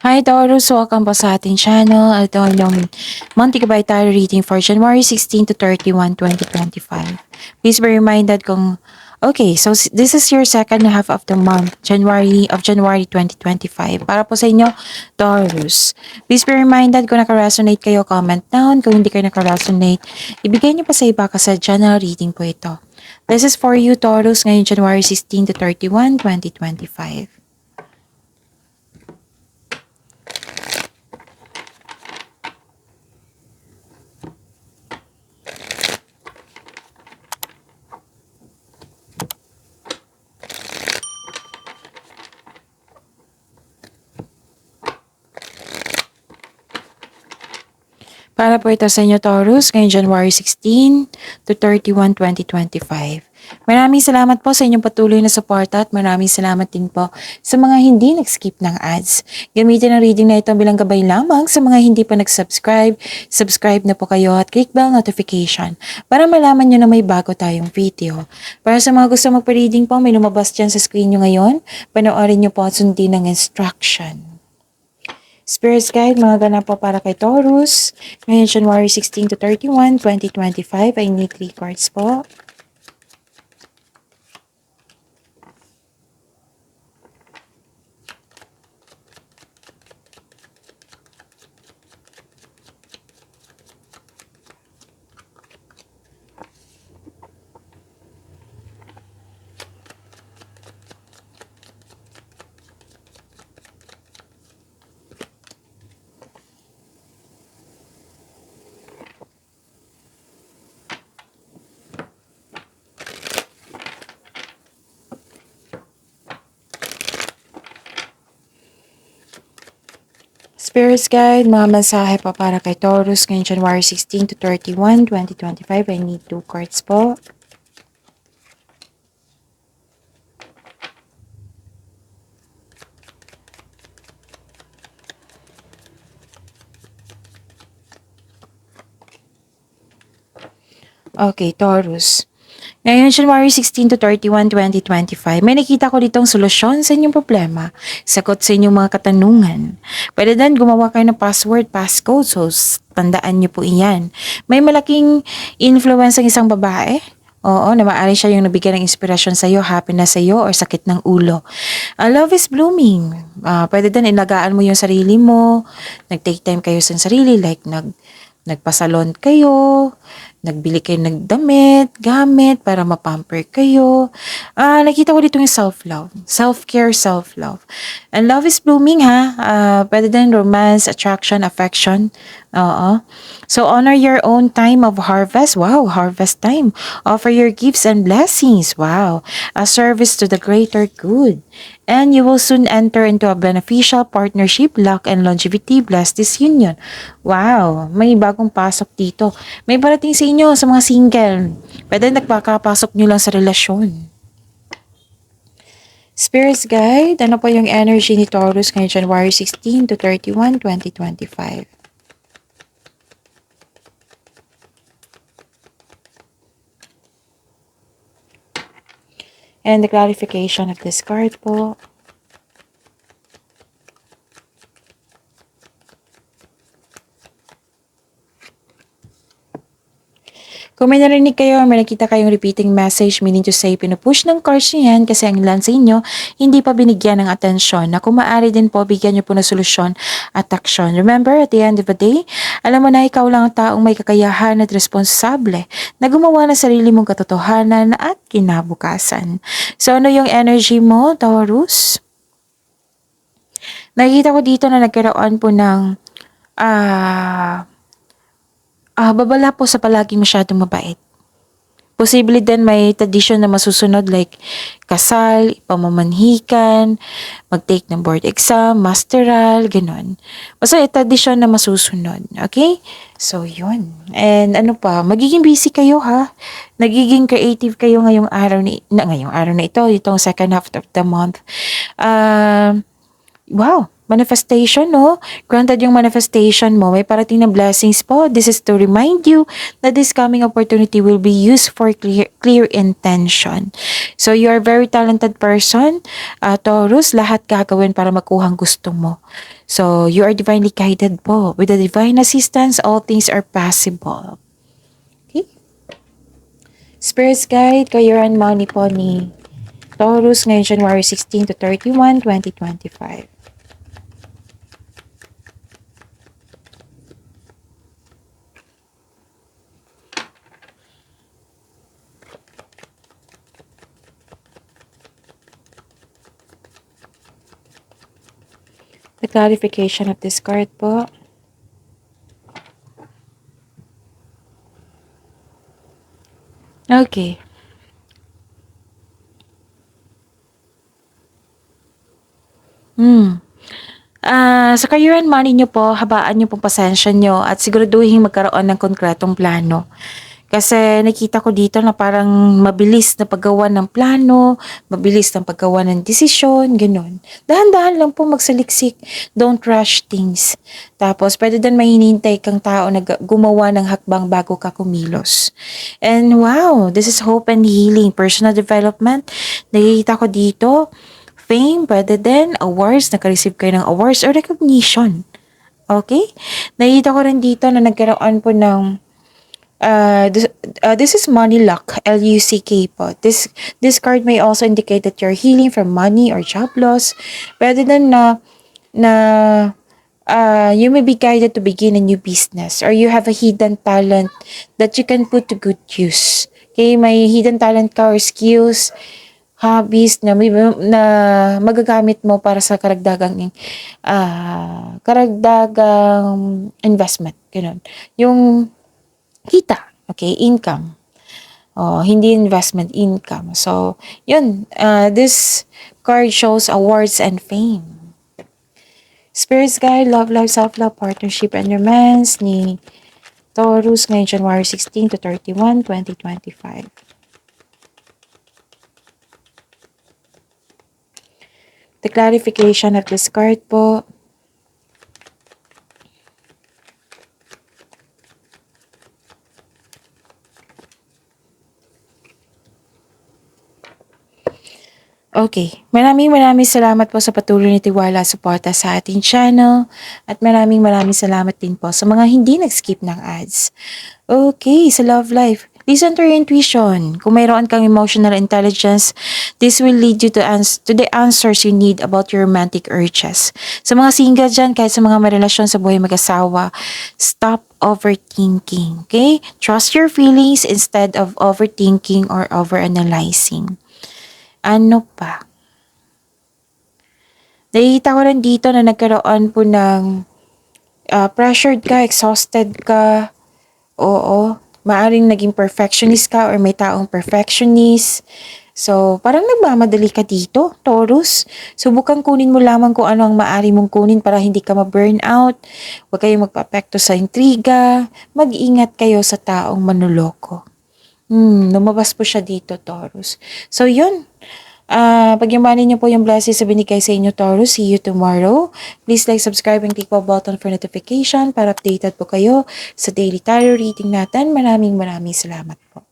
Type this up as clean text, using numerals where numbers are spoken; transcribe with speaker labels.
Speaker 1: Hi Taurus, welcome po sa ating channel. Ito yung Monthly by Tarot reading for January 16 to 31, 2025. Please be reminded this is your second half of the month, January 2025. Para po sa inyo, Taurus. Please be reminded kung naka-resonate kayo, comment down. Kung hindi kayo naka-resonate, ibigay niyo pa sa iba kasi channel reading po ito. This is for you, Taurus, ngayon January 16 to 31, 2025. Para po ito sa inyo, Taurus, ngayong January 16 to 31, 2025. Maraming salamat po sa inyong patuloy na suporta at maraming salamat din po sa mga hindi nag-skip ng ads. Gamitin ang reading na ito bilang gabay lamang sa mga hindi pa nag-subscribe. Subscribe na po kayo at click bell notification para malaman nyo na may bago tayong video. Para sa mga gusto magpa-reading po, may lumabas dyan sa screen nyo ngayon. Panoorin nyo po at sundin ang instruction. Spirits Guide, mga ganap po para kay Taurus. Ngayon, January 16 to 31, 2025. I need 3 cards po. Spirits Guide, mga mensahe pa para kay Taurus ngayong January 16 to 31, 2025. I need 2 cards po. Okay, Taurus. Ngayon, January 16 to 31, 2025, may nakita ko ditong solusyon sa inyong problema, sagot sa inyong mga katanungan. Pwede din gumawa kayo ng password, passcode, so tandaan niyo po iyan. May malaking influence ang isang babae. Oo, na maaari siya yung nabigyan ng inspirasyon sa iyo, happiness sa iyo, or sakit ng ulo. Love is blooming. Pwede din ilagaan mo yung sarili mo, nag-take time kayo sa sarili, like nagpasalon kayo, nagbili kayo ng damit, gamit para mapamper kayo. Nakita ko dito yung self-love. Self-care, self-love. And love is blooming ha. Pwede din romance, attraction, affection. Oo. So honor your own time of harvest. Wow, harvest time. Offer your gifts and blessings. Wow. A service to the greater good. And you will soon enter into a beneficial partnership, luck, and longevity. Bless this union. Wow, may bagong pasok dito. May parating sa inyo sa mga single. Pwede nagpakapasok nyo lang sa relasyon. Spirits Guide, ano po yung energy ni Taurus ngayong January 16 to 31, 2025? And the clarification of this card po. Kung may narinig kayo, may nakita kayong repeating message, meaning to say, pinupush ng cards niyo yan kasi ang ilan sa inyo, hindi pa binigyan ng atensyon na kung maaari din po, bigyan niyo po ng solusyon at aksyon. Remember, at the end of the day, alam mo na ikaw lang ang taong may kakayahan at responsable na gumawa ng sarili mong katotohanan at kinabukasan. So, ano yung energy mo, Taurus? Nakikita ko dito na nagkaroon po ng babala po sa palaging masyadong mabait. Posible din may tradisyon na masusunod like kasal, pamamanhikan, mag-take ng board exam, masteral, ganun. Basta tradisyon na masusunod. Okay? So, yun. And ano pa, magiging busy kayo ha. Nagiging creative kayo ngayong araw na ito, itong second half of the month. Wow, Manifestation, no? Granted yung manifestation mo, may parating na blessings po. This is to remind you that this coming opportunity will be used for clear intention. So, you are a very talented person. Taurus, lahat gagawin para makuha ang gusto mo. So, you are divinely guided po. With the divine assistance, all things are possible. Okay? Spirit's Guide, Career and Money po ni Taurus ngayon January 16 to 31, 2025. The clarification of this card po. Okay. Sa career and money nyo po, habaan nyo pong pasensya nyo at siguraduhin magkaroon ng konkretong plano. Kasi nakita ko dito na parang mabilis na paggawa ng plano, mabilis na paggawa ng desisyon, ganun. Dahan-dahan lang po magsaliksik. Don't rush things. Tapos, pwede din may hinihintay kang tao na gumawa ng hakbang bago ka kumilos. And wow, this is hope and healing, personal development. Nakikita ko dito, fame, pwede din, awards, nakareceive kayo ng awards or recognition. Okay? Nakikita ko rin dito na nagkaroon po ng this is money luck, L-U-C-K po. This card may also indicate that you're healing from money or job loss. Pwede din you may be guided to begin a new business or you have a hidden talent that you can put to good use. Okay, may hidden talent ka or skills, hobbies na magagamit mo para sa karagdagang investment, ganun. Yung kita, okay, income. Hindi investment, income. So, yun, this card shows awards and fame. Spirit's Guide, Love Life, Self-Love, Partnership, and Romance ni Taurus ngayon January 16 to 31, 2025. The clarification of this card po. Okay, maraming salamat po sa patuloy na tiwala at suporta sa ating channel at maraming salamat din po sa mga hindi nag-skip ng ads. Okay, sa love life, listen to your intuition. Kung mayroon kang emotional intelligence, this will lead you to the answers you need about your romantic urges. Sa mga single dyan, kahit sa mga may relasyon sa buhay mag-asawa, stop overthinking, okay? Trust your feelings instead of overthinking or overanalyzing. Ano pa? Nakikita ko rin dito na nagkaroon po ng pressured ka, exhausted ka. Oo, maaring naging perfectionist ka or may taong perfectionist. So, parang nagmamadali ka dito, Taurus. Subukan kunin mo lamang kung ano ang maaari mong kunin para hindi ka ma-burn out. Huwag kayong magpa-apekto sa intriga. Mag-ingat kayo sa taong manuloko. Lumabas po siya dito, Taurus. So, yun. Pagyamanin niyo po yung blessings na binigay sa inyo, Taurus. See you tomorrow. Please like, subscribe, and click po button for notification para updated po kayo sa daily tarot reading natin. Maraming salamat po.